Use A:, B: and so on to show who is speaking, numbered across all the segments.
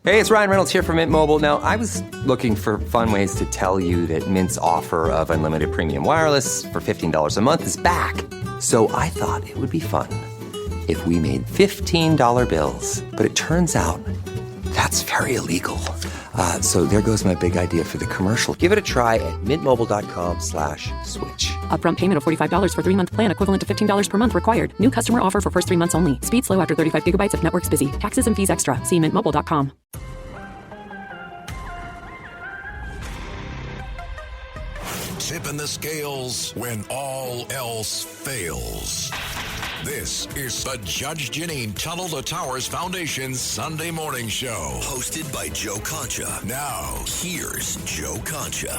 A: Hey, it's Ryan Reynolds here from Mint Mobile. Now, I was looking for fun ways to tell you that Mint's offer of unlimited premium wireless for $15 a month is back. So I thought it would be fun if we made $15 bills. But it turns out that's very illegal. So there goes my big idea for the commercial. Give it a try at mintmobile.com/switch.
B: Upfront payment of $45 for 3-month plan, equivalent to $15 per month required. New customer offer for first 3 months only. Speed slow after 35 gigabytes if network's busy. Taxes and fees extra. See mintmobile.com.
C: Tipping the scales when all else fails. This is the Judge Jeanine Tunnel to Towers Foundation Sunday Morning Show. Hosted by Joe Concha. Now, here's Joe Concha.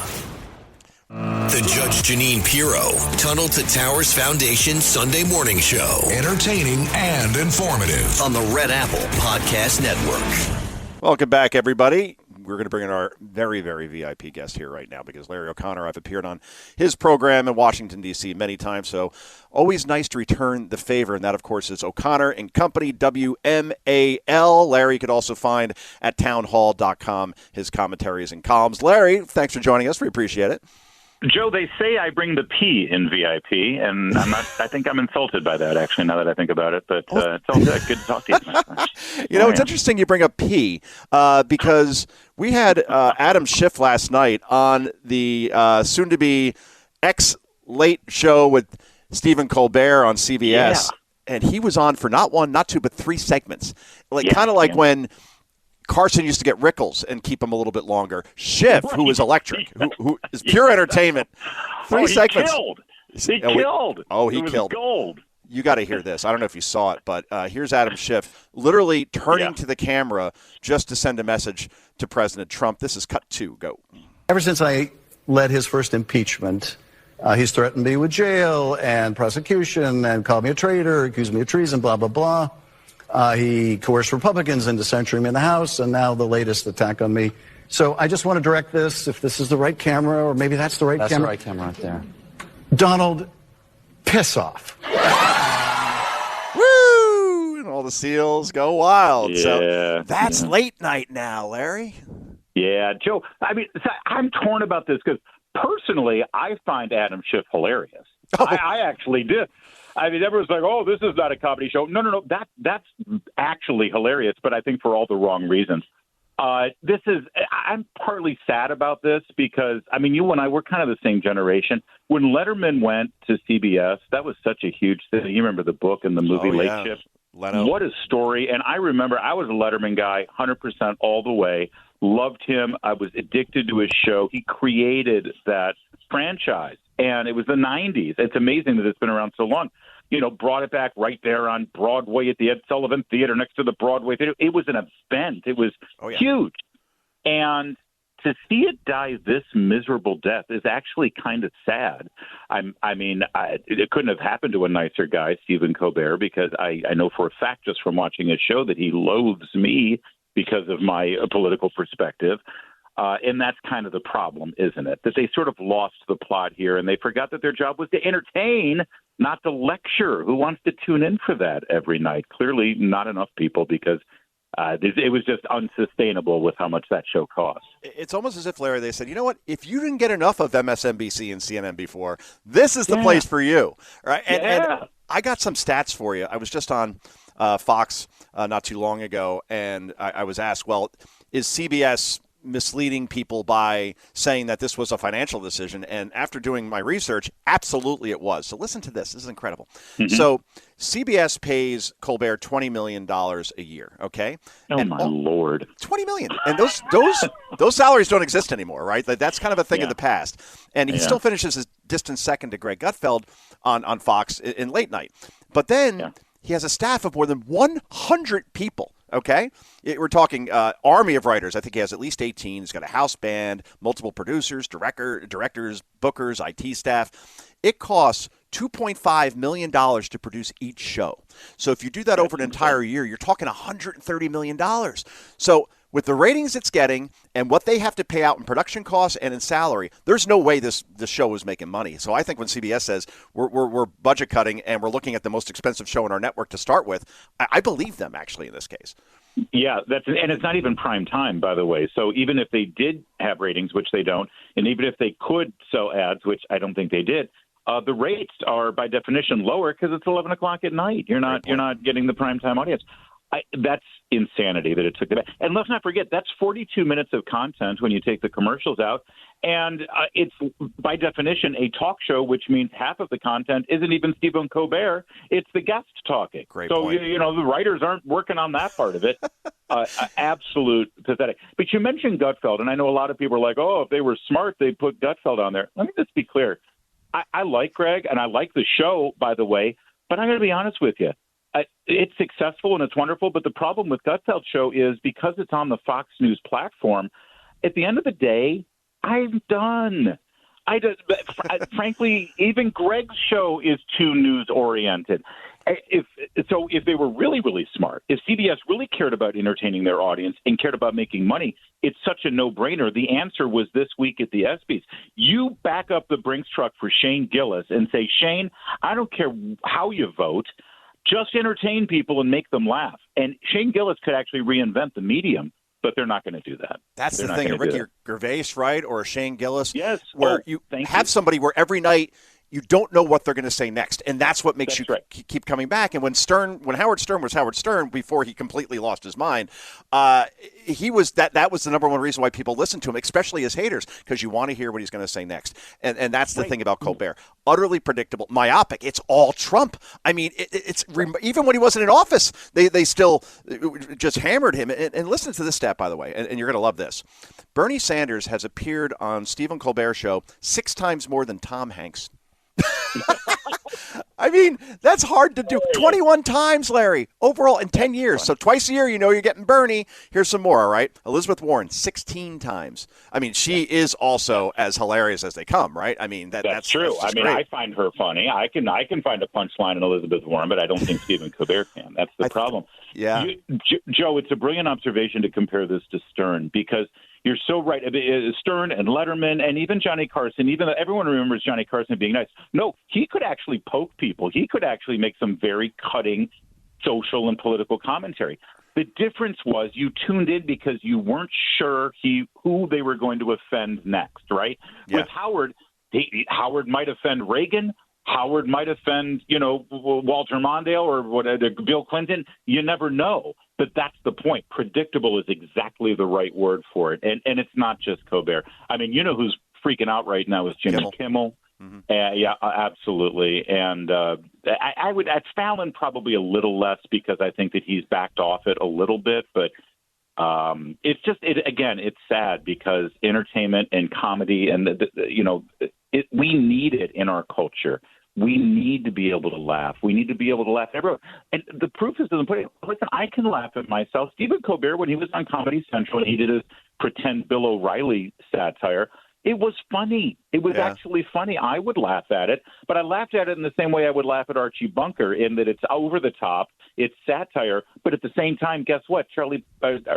C: The Judge Jeanine Pirro Tunnel to Towers Foundation Sunday Morning Show. Entertaining and informative. On the Red Apple Podcast Network.
D: Welcome back, everybody. We're going to bring in our very, very VIP guest here right now because Larry O'Connor, I've appeared on his program in Washington, D.C. many times, so always nice to return the favor, and that, of course, is O'Connor and Company, WMAL. Larry you could also find at townhall.com, his commentaries and columns. Larry, thanks for joining us. We appreciate it.
E: Joe, they say I bring the P in VIP, and I'm not. I think I'm insulted by that, actually, now that I think about it. But it's all good. Good to talk to you.
D: You know, it's interesting you bring up P because we had Adam Schiff last night on the soon-to-be Late Show with Steven Colbert on CBS, and he was on for not one, not two, but 3 segments. Kind of like when Carson used to get Rickles and keep him a little bit longer. Schiff, who is electric, who is pure entertainment. 3 segments.
E: He killed.
D: He killed.
E: Gold.
D: You got to hear this. I don't know if you saw it, but here's Adam Schiff literally turning to the camera just to send a message to President Trump. This is cut 2. Go.
F: Ever since I led his first impeachment, he's threatened me with jail and prosecution and called me a traitor, accused me of treason, blah, blah, blah. He coerced Republicans into censuring me in the House, and now the latest attack on me. So I just want to direct this, if this is the right camera, or maybe that's the right camera.
G: That's the right camera right there.
F: Donald, piss off.
D: Woo! And all the seals go wild.
E: Yeah,
D: so that's late night now, Larry.
E: Yeah, Joe, I mean, I'm torn about this because personally, I find Adam Schiff hilarious. I actually do. I mean, everyone's like, oh, this is not a comedy show. No. That's actually hilarious, but I think for all the wrong reasons. I'm partly sad about this because, I mean, you and I, we're kind of the same generation. When Letterman went to CBS, that was such a huge thing. You remember the book and the movie Late Shift?
D: Leno.
E: What a story. And I remember I was a Letterman guy, 100% all the way. Loved him. I was addicted to his show. He created that franchise. And it was the 90s. It's amazing that it's been around so long. You know, brought it back right there on Broadway at the Ed Sullivan Theater next to the Broadway Theater. It was an event. It was huge. And to see it die this miserable death is actually kind of sad. It couldn't have happened to a nicer guy, Stephen Colbert, because I know for a fact just from watching his show that he loathes me because of my political perspective. And that's kind of the problem, isn't it? That they sort of lost the plot here, and they forgot that their job was to entertain, not to lecture. Who wants to tune in for that every night? Clearly not enough people because it was just unsustainable with how much that show cost.
D: It's almost as if, Larry, they said, you know what? If you didn't get enough of MSNBC and CNN before, this is the place for you. Right? And I got some stats for you. I was just on Fox not too long ago, and I was asked, well, is CBS misleading people by saying that this was a financial decision? And after doing my research, absolutely it was. So listen to this. This is incredible. Mm-hmm. So CBS pays Colbert $20 million a year, okay?
E: Oh, my Lord.
D: $20 million. And those salaries don't exist anymore, right? That's kind of a thing of the past. And he still finishes his distant second to Greg Gutfeld on Fox in late night. But then he has a staff of more than 100 people. Okay, we're talking army of writers. I think he has at least 18. He's got a house band, multiple producers, directors, bookers, IT staff. It costs $2.5 million to produce each show. So if you do that over an entire year, you're talking $130 million. So with the ratings it's getting and what they have to pay out in production costs and in salary, there's no way this show is making money. So I think when CBS says we're budget cutting and we're looking at the most expensive show in our network to start with, I believe them actually in this case.
E: Yeah, and it's not even prime time, by the way. So even if they did have ratings, which they don't, and even if they could sell ads, which I don't think they did, the rates are by definition lower because it's 11 o'clock at night. You're not getting the prime time audience. That's insanity that it took that. And let's not forget, that's 42 minutes of content when you take the commercials out. And it's, by definition, a talk show, which means half of the content isn't even Steven Colbert. It's the guest talking.
D: Great
E: so,
D: point.
E: The writers aren't working on that part of it. Absolute pathetic. But you mentioned Gutfeld, and I know a lot of people are like, oh, if they were smart, they'd put Gutfeld on there. Let me just be clear. I like Greg, and I like the show, by the way, but I'm going to be honest with you. It's successful and it's wonderful, but the problem with Gutfeld's show is because it's on the Fox News platform, at the end of the day, I'm done. Frankly, even Greg's show is too news-oriented. If they were really, really smart, if CBS really cared about entertaining their audience and cared about making money, it's such a no-brainer. The answer was this week at the ESPYs. You back up the Brinks truck for Shane Gillis and say, Shane, I don't care how you vote. Just entertain people and make them laugh. And Shane Gillis could actually reinvent the medium, but they're not going to do that.
D: That's the thing. Ricky Gervais, right, or Shane Gillis,
E: yes,
D: where you have somebody where every night you don't know what they're going to say next, and that's what makes keep coming back. And when Howard Stern was Howard Stern before he completely lost his mind, he was that was the number one reason why people listen to him, especially as haters, because you want to hear what he's going to say next. And that's the thing about Colbert. Utterly predictable, myopic. It's all Trump. I mean, it's even when he wasn't in office, they still just hammered him. And listen to this stat, by the way, and you're going to love this. Bernie Sanders has appeared on Stephen Colbert's show 6 times more than Tom Hanks. I mean, that's hard to do. 21 times, Larry, overall in 10 years. So twice a year, you're getting Bernie. Here's some more, all right? Elizabeth Warren, 16 times. I mean, she is also as hilarious as they come, right? I mean, that's
E: true.
D: That's
E: great. I find her funny. I can find a punchline in Elizabeth Warren, but I don't think Stephen Colbert can. That's the problem.
D: Yeah.
E: Joe, it's a brilliant observation to compare this to Stern because you're so right. Stern and Letterman and even Johnny Carson, everyone remembers Johnny Carson being nice. No, he could actually poke people. He could actually make some very cutting social and political commentary. The difference was you tuned in because you weren't sure who they were going to offend next, right? Yeah. With Howard, Howard might offend Reagan. Howard might offend, Walter Mondale or Bill Clinton. You never know. But that's the point. Predictable is exactly the right word for it. And it's not just Colbert. I mean, who's freaking out right now is Jimmy Kimmel. Mm-hmm. Yeah, absolutely. And I would add Fallon probably a little less because I think that he's backed off it a little bit. But it's just, it's sad because entertainment and comedy and, we need it in our culture. We need to be able to laugh. We need to be able to laugh at everyone. And the proof is in the pudding. Listen, I can laugh at myself. Stephen Colbert, when he was on Comedy Central and he did his pretend Bill O'Reilly satire, it was funny. It was actually funny. I would laugh at it, but I laughed at it in the same way I would laugh at Archie Bunker, in that it's over the top, it's satire, but at the same time, guess what?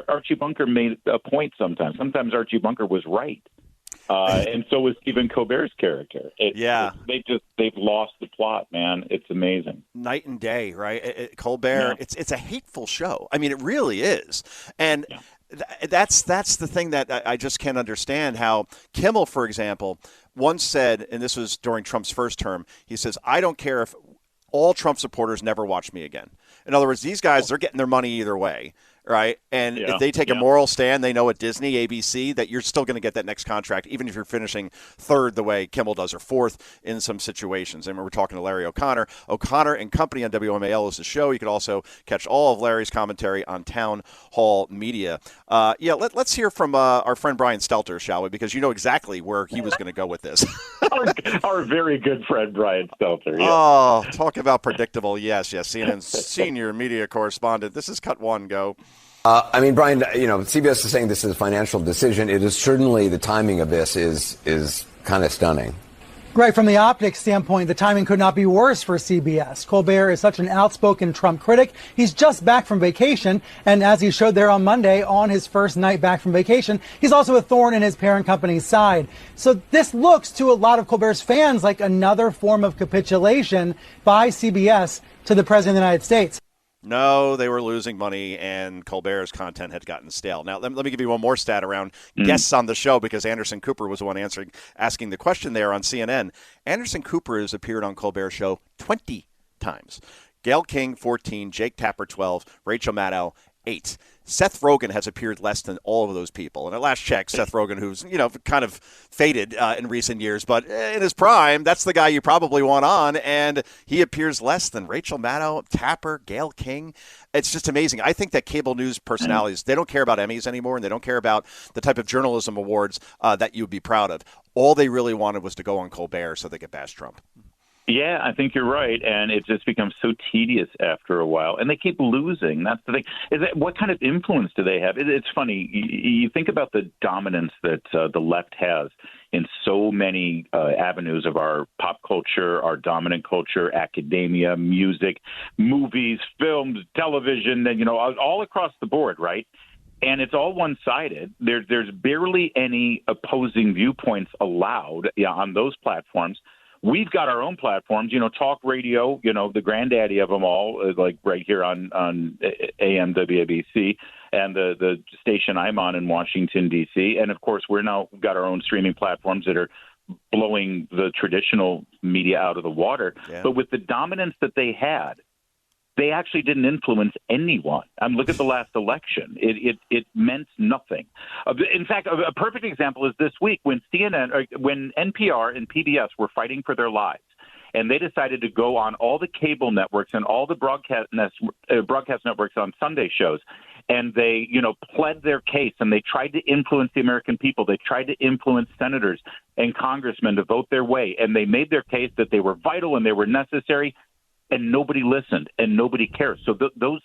E: Archie Bunker made a point sometimes. Sometimes Archie Bunker was right. And so was Stephen Colbert's character. They've lost the plot, man. It's amazing.
D: Night and day, right? Colbert, it's a hateful show. I mean, it really is. And that's the thing that I just can't understand, how Kimmel, for example, once said, and this was during Trump's first term, he says, I don't care if all Trump supporters never watch me again. In other words, these guys, they're getting their money either way. Right. And if they take a moral stand, they know at Disney, ABC, that you're still going to get that next contract, even if you're finishing third the way Kimmel does, or fourth in some situations. And we're talking to Larry O'Connor. O'Connor and Company on WMAL is the show. You can also catch all of Larry's commentary on Town Hall Media. Let's hear from our friend Brian Stelter, shall we? Because you know exactly where he was going to go with this.
E: our very good friend Brian Stelter. Yeah.
D: Oh, talk about predictable. Yes. CNN's senior media correspondent. This is Cut One. Go.
G: Brian, CBS is saying this is a financial decision. It is certainly, the timing of this is kind of stunning.
H: Right, from the optics standpoint, the timing could not be worse for CBS. Colbert is such an outspoken Trump critic. He's just back from vacation, and as he showed there on Monday, on his first night back from vacation, he's also a thorn in his parent company's side. So this looks to a lot of Colbert's fans like another form of capitulation by CBS to the President of the United States.
D: No, they were losing money, and Colbert's content had gotten stale. Now, let me give you one more stat around guests on the show, because Anderson Cooper was the one asking the question there on CNN. Anderson Cooper has appeared on Colbert's show 20 times. Gayle King, 14, Jake Tapper, 12, Rachel Maddow, 8. Seth Rogen has appeared less than all of those people. And at last check, Seth Rogen, who's, kind of faded in recent years, but in his prime, that's the guy you probably want on, and he appears less than Rachel Maddow, Tapper, Gayle King. It's just amazing. I think that cable news personalities, they don't care about Emmys anymore, and they don't care about the type of journalism awards that you'd be proud of. All they really wanted was to go on Colbert so they could bash Trump.
E: Yeah, I think you're right, and it just becomes so tedious after a while, and they keep losing. That's the thing. What kind of influence do they have? It's funny. You think about the dominance that the left has in so many avenues of our pop culture, our dominant culture, academia, music, movies, films, television, and all across the board, right? And it's all one-sided. There's barely any opposing viewpoints allowed on those platforms. We've got our own platforms, talk radio, the granddaddy of them all, like right here on AM WABC and the station I'm on in Washington, D.C. And, of course, we're now got our own streaming platforms that are blowing the traditional media out of the water. Yeah. But with the dominance that they had, they actually didn't influence anyone. Look at the last election. It meant nothing. In fact, a perfect example is this week when when NPR and PBS were fighting for their lives, and they decided to go on all the cable networks and all the broadcast networks on Sunday shows, and they, pled their case, and they tried to influence the American people. They tried to influence senators and congressmen to vote their way, and they made their case that they were vital and they were necessary. And nobody listened, and nobody cares. So those,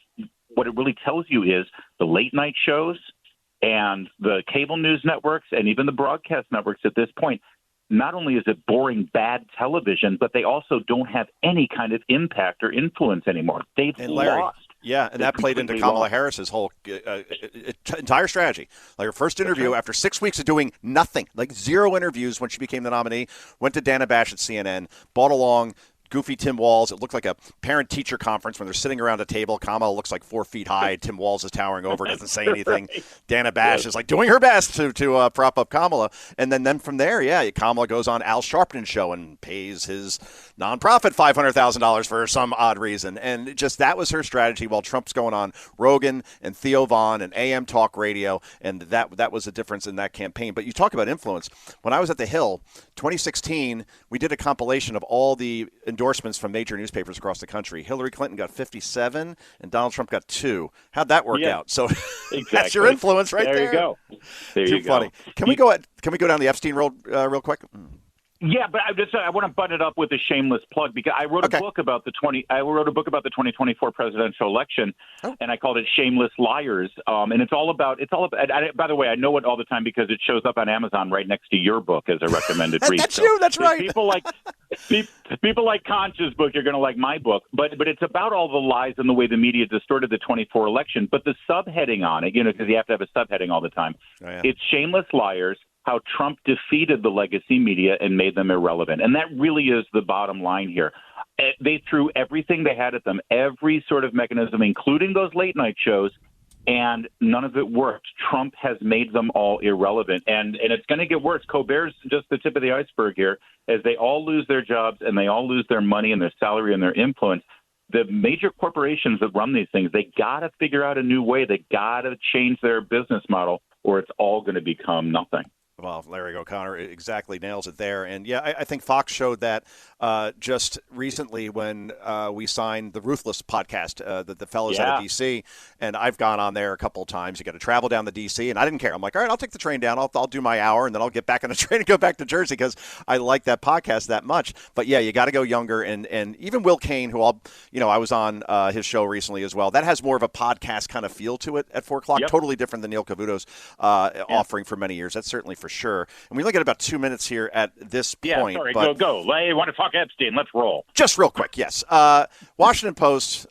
E: what it really tells you is the late night shows and the cable news networks and even the broadcast networks at this point, not only is it boring, bad television, but they also don't have any kind of impact or influence anymore. They've lost.
D: Yeah, and that played into Kamala Harris's whole entire strategy. Like her first interview after 6 weeks of doing nothing, like 0 interviews when she became the nominee, went to Dana Bash at CNN, brought along goofy Tim Walz. It looked like a parent-teacher conference when they're sitting around a table. Kamala looks like 4 feet high. Tim Walz is towering over, doesn't say anything. Right. Dana Bash is like doing her best to prop up Kamala. And then from there, Kamala goes on Al Sharpton's show and pays his nonprofit $500,000 for some odd reason. And just that was her strategy while Trump's going on Rogan and Theo Vaughn and AM Talk Radio. And that was the difference in that campaign. But you talk about influence. When I was at the Hill, 2016, we did a compilation of all the endorsements from major newspapers across the country. Hillary Clinton got 57 and Donald Trump got 2. How'd that work out? So exactly. That's your influence right there.
E: There you go.
D: Too funny. Can we go down the Epstein road real quick?
E: Yeah, but I want to butt it up with a shameless plug because I wrote a book about the 2024 presidential election, and I called it "Shameless Liars." And it's all about. By the way, I know it all the time because it shows up on Amazon right next to your book as a recommended read.
D: That's you. That's right.
E: People like Conch's book. You're going to like my book, but it's about all the lies and the way the media distorted the 24 election. But the subheading on it, because you have to have a subheading all the time. Oh, yeah. It's "Shameless Liars: How Trump Defeated the Legacy Media and Made Them Irrelevant." And that really is the bottom line here. They threw everything they had at them, every sort of mechanism, including those late night shows, and none of it worked. Trump has made them all irrelevant. And it's going to get worse. Colbert's just the tip of the iceberg here, as they all lose their jobs and they all lose their money and their salary and their influence. The major corporations that run these things, they got to figure out a new way. They got to change their business model, or it's all going to become nothing.
D: Well, Larry O'Connor exactly nails it there. And, I think Fox showed that just recently when we signed the Ruthless podcast, the fellows out of D.C., and I've gone on there a couple of times. You got to travel down to D.C., and I didn't care. I'm like, all right, I'll take the train down. I'll do my hour, and then I'll get back on the train and go back to Jersey because I like that podcast that much. But, you got to go younger. And even Will Cain, who I was on his show recently as well, that has more of a podcast kind of feel to it at 4 o'clock, totally different than Neil Cavuto's offering for many years. That's certainly for sure. And we only got about 2 minutes here at this point.
E: Yeah, sorry, go. I want to talk talk Epstein. Let's roll.
D: Just real quick, yes. Washington Post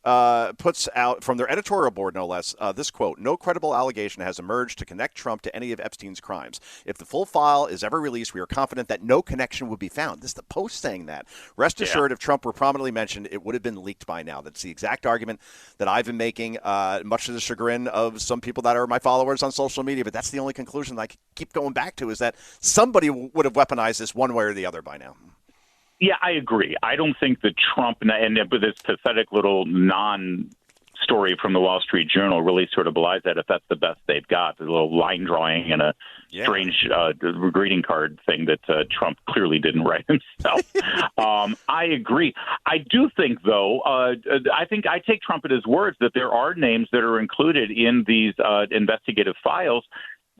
D: puts out, from their editorial board no less, this quote: "No credible allegation has emerged to connect Trump to any of Epstein's crimes. If the full file is ever released, we are confident that no connection would be found." This is the Post saying that. Rest assured, if Trump were prominently mentioned, it would have been leaked by now. That's the exact argument that I've been making, much to the chagrin of some people that are my followers on social media. But that's the only conclusion I keep going back to, is that somebody would have weaponized this one way or the other by now.
E: Yeah, I agree. I don't think that Trump and with this pathetic little non-story from the Wall Street Journal really sort of belies that, if that's the best they've got, the little line drawing and a strange greeting card thing that Trump clearly didn't write himself. I agree. I do think, though, I take Trump at his words that there are names that are included in these investigative files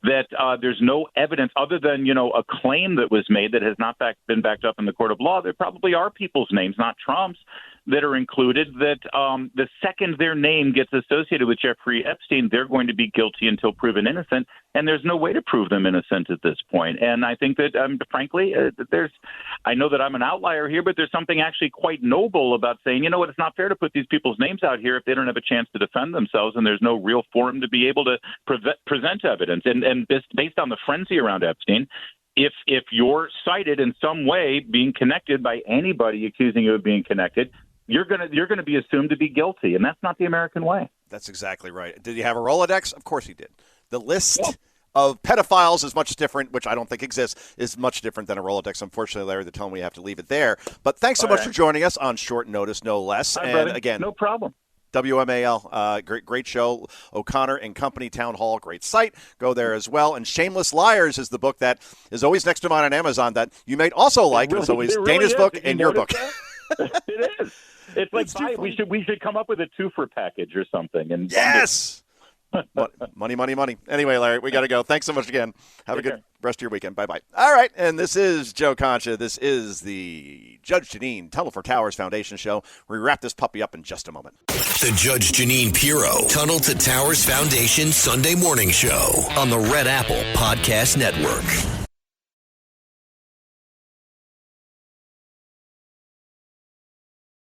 E: that there's no evidence other than, a claim that was made that has not been backed up in the court of law. There probably are people's names, not Trump's, that are included that the second their name gets associated with Jeffrey Epstein, they're going to be guilty until proven innocent. And there's no way to prove them innocent at this point. And I think that, frankly, I know that I'm an outlier here, but there's something actually quite noble about saying, it's not fair to put these people's names out here if they don't have a chance to defend themselves and there's no real forum to be able to present evidence. And based on the frenzy around Epstein, if you're cited in some way being connected by anybody accusing you of being connected, you're going to be assumed to be guilty, and that's not the American way.
D: That's exactly right. Did he have a Rolodex? Of course he did. The list of pedophiles is much different, which I don't think exists, is much different than a Rolodex. Unfortunately, Larry, they're telling me we have to leave it there. But thanks so much for joining us on short notice, no less.
E: Hi,
D: and
E: brother.
D: again,
E: no problem.
D: WMAL, great show. O'Connor and Company Town Hall, great site. Go there as well. And Shameless Liars is the book that is always next to mine on Amazon that you may also like. It's always Dana's book and your book.
E: It is. It's like we should come up with a twofer package or something. And
D: yes. Money. Anyway, Larry, we got to go. Thanks so much again. Have a good rest of your weekend. Bye-bye. All right, and this is Joe Concha. This is the Judge Jeanine Tunnel for Towers Foundation show. We wrap this puppy up in just a moment.
C: The Judge Jeanine Pirro Tunnel to Towers Foundation Sunday morning show on the Red Apple Podcast Network.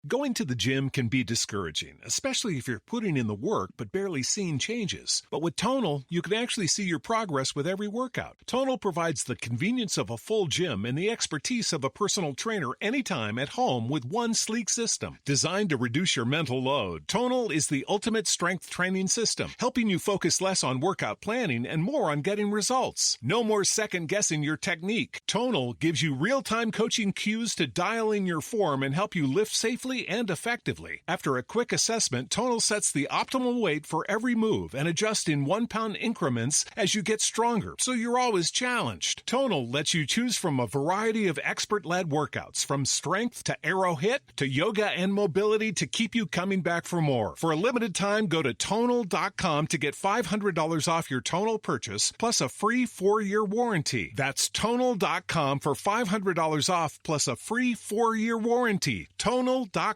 I: Going to the gym can be discouraging, especially if you're putting in the work but barely seeing changes. But with Tonal, you can actually see your progress with every workout. Tonal provides the convenience of a full gym and the expertise of a personal trainer anytime at home with one sleek system. Designed to reduce your mental load, Tonal is the ultimate strength training system, helping you focus less on workout planning and more on getting results. No more second-guessing your technique. Tonal gives you real-time coaching cues to dial in your form and help you lift safely and effectively. After a quick assessment, Tonal sets the optimal weight for every move and adjusts in 1 pound increments as you get stronger, so you're always challenged. Tonal lets you choose from a variety of expert-led workouts, from strength to aero hit to yoga and mobility, to keep you coming back for more. For a limited time, go to Tonal.com to get $500 off your Tonal purchase, plus a free 4-year warranty. That's Tonal.com for $500 off, plus a free 4-year warranty. Tonal.com.